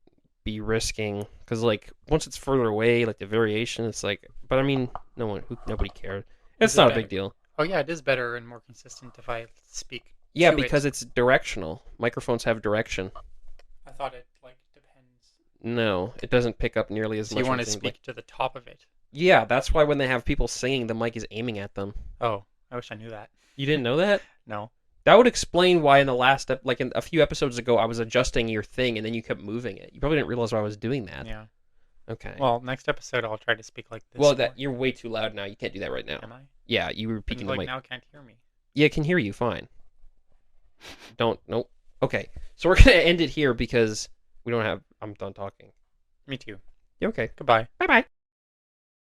be risking because like once it's further away, like the variation, it's like. But I mean, nobody cared. It's Is not that a big deal. Oh yeah, it is better and more consistent if I speak. Yeah, to because it. it's directional. Microphones have direction. I thought it like depends. No, it doesn't pick up nearly as So much. you want to as speak to the top of it? Yeah, that's why when they have people singing, the mic is aiming at them. Oh, I wish I knew that. You didn't know that? No. That would explain why in the last, like in a few episodes ago, I was adjusting your thing and then you kept moving it. You probably didn't realize why I was doing that. Yeah. Okay. Well, next episode I'll try to speak like this. Well, more. you're way too loud now. You can't do that right now. Am I? Yeah, you were peeking the Like mic. now can't hear me. Yeah, I can hear you fine. Nope. Okay, so we're gonna end it here because we don't have. I'm done talking. Me too. You okay? Goodbye. Bye bye.